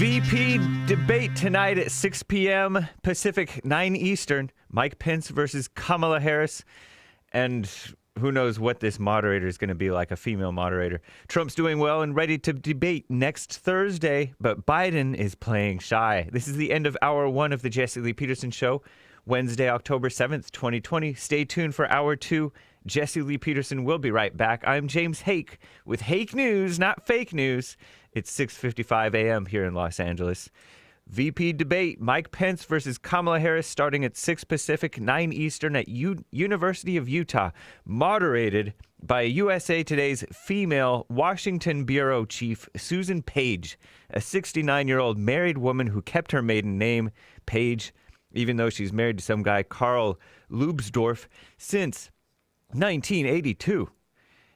VP debate tonight at 6 p.m. Pacific, 9 Eastern. Mike Pence versus Kamala Harris. And who knows what this moderator is going to be like, a female moderator. Trump's doing well and ready to debate next Thursday, but Biden is playing shy. This is the end of Hour 1 of the Jesse Lee Peterson Show, Wednesday, October 7th, 2020. Stay tuned for Hour 2. Jesse Lee Peterson will be right back. I'm James Hake with Hake News, not fake news. It's 6:55 a.m. here in Los Angeles. VP debate, Mike Pence versus Kamala Harris, starting at 6 Pacific, 9 Eastern at University of Utah, moderated by USA Today's female Washington Bureau Chief, Susan Page, a 69-year-old married woman who kept her maiden name, Page, even though she's married to some guy, Carl Lubsdorf, since 1982.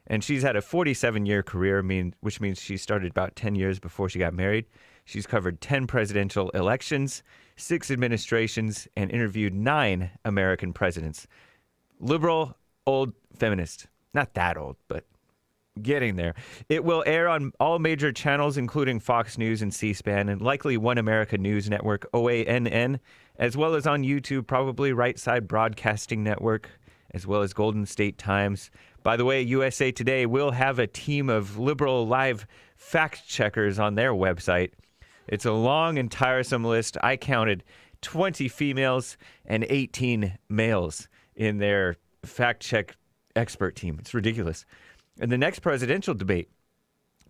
And she's had a 47-year career, which means she started about 10 years before she got married. She's covered 10 presidential elections, 6 administrations, and interviewed 9 American presidents. Liberal, old feminist. Not that old, but getting there. It will air on all major channels, including Fox News and C-SPAN, and likely One America News Network, OANN, as well as on YouTube, probably Right Side Broadcasting Network, as well as Golden State Times. By the way, USA Today will have a team of liberal live fact checkers on their website. It's a long and tiresome list. I counted 20 females and 18 males in their fact check expert team. It's ridiculous. In the next presidential debate,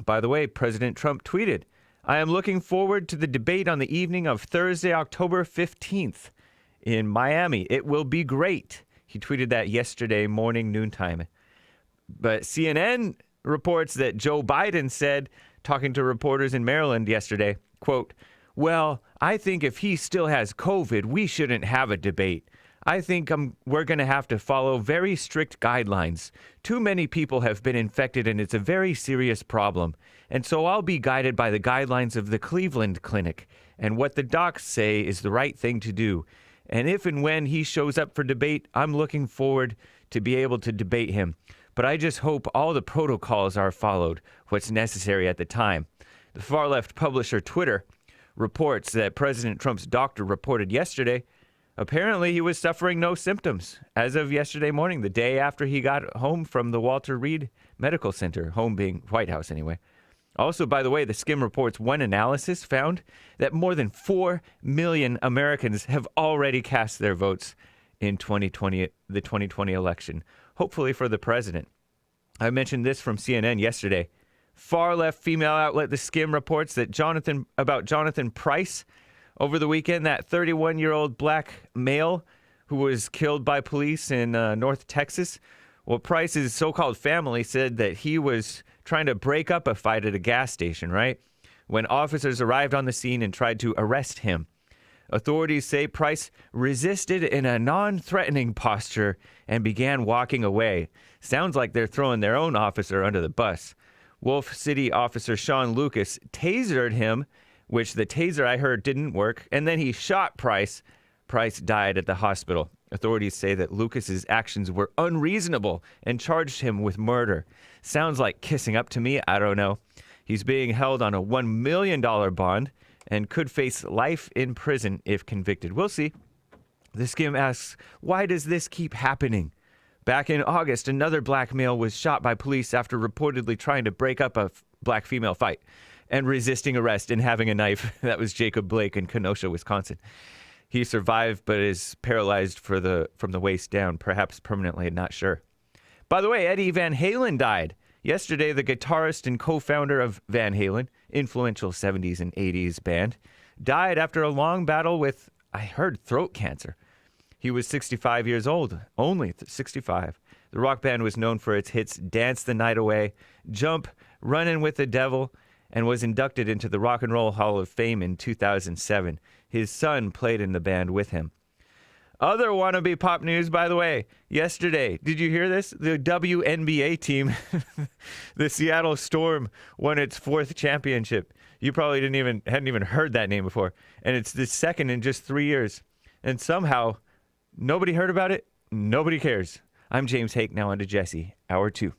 by the way, President Trump tweeted, "I am looking forward to the debate on the evening of Thursday, October 15th in Miami. It will be great." He tweeted that yesterday morning, noontime. But CNN reports that Joe Biden said, talking to reporters in Maryland yesterday, quote, "Well, I think if he still has COVID, we shouldn't have a debate. I think we're going to have to follow very strict guidelines. Too many people have been infected, and it's a very serious problem. And so I'll be guided by the guidelines of the Cleveland Clinic and what the docs say is the right thing to do. And if and when he shows up for debate, I'm looking forward to be able to debate him. But I just hope all the protocols are followed, what's necessary at the time." The far-left publisher Twitter reports that President Trump's doctor reported yesterday apparently he was suffering no symptoms as of yesterday morning, the day after he got home from the Walter Reed Medical Center, home being White House anyway. Also, by the way, the Skim reports one analysis found that more than 4 million Americans have already cast their votes in the 2020 election, hopefully for the president. I mentioned this from CNN yesterday. Far-left female outlet The Skim reports that Jonathan Price over the weekend, that 31-year-old black male who was killed by police in North Texas. Well, Price's so-called family said that he was trying to break up a fight at a gas station, right? When officers arrived on the scene and tried to arrest him. Authorities say Price resisted in a non-threatening posture and began walking away. Sounds like they're throwing their own officer under the bus. Wolf City officer Sean Lucas tasered him, which the taser I heard didn't work, and then he shot Price. Price died at the hospital. Authorities say that Lucas's actions were unreasonable and charged him with murder. Sounds like kissing up to me. I don't know. He's being held on a $1 million bond and could face life in prison if convicted. We'll see. The Skim asks, why does this keep happening? Back in August, another black male was shot by police after reportedly trying to break up a black-female fight and resisting arrest and having a knife. That was Jacob Blake in Kenosha, Wisconsin. He survived but is paralyzed from the waist down, perhaps permanently, not sure. By the way, Eddie Van Halen died. Yesterday, the guitarist and co-founder of Van Halen, influential 70s and 80s band, died after a long battle with, I heard, throat cancer. He was 65 years old, only 65. The rock band was known for its hits Dance the Night Away, Jump, Runnin' with the Devil, and was inducted into the Rock and Roll Hall of Fame in 2007. His son played in the band with him. Other wannabe pop news, by the way, yesterday, did you hear this? The WNBA team, the Seattle Storm, won its 4th championship. You probably hadn't even heard that name before. And it's the second in just 3 years. And somehow, nobody heard about it. Nobody cares. I'm James Hake, now on to Jesse, Hour 2.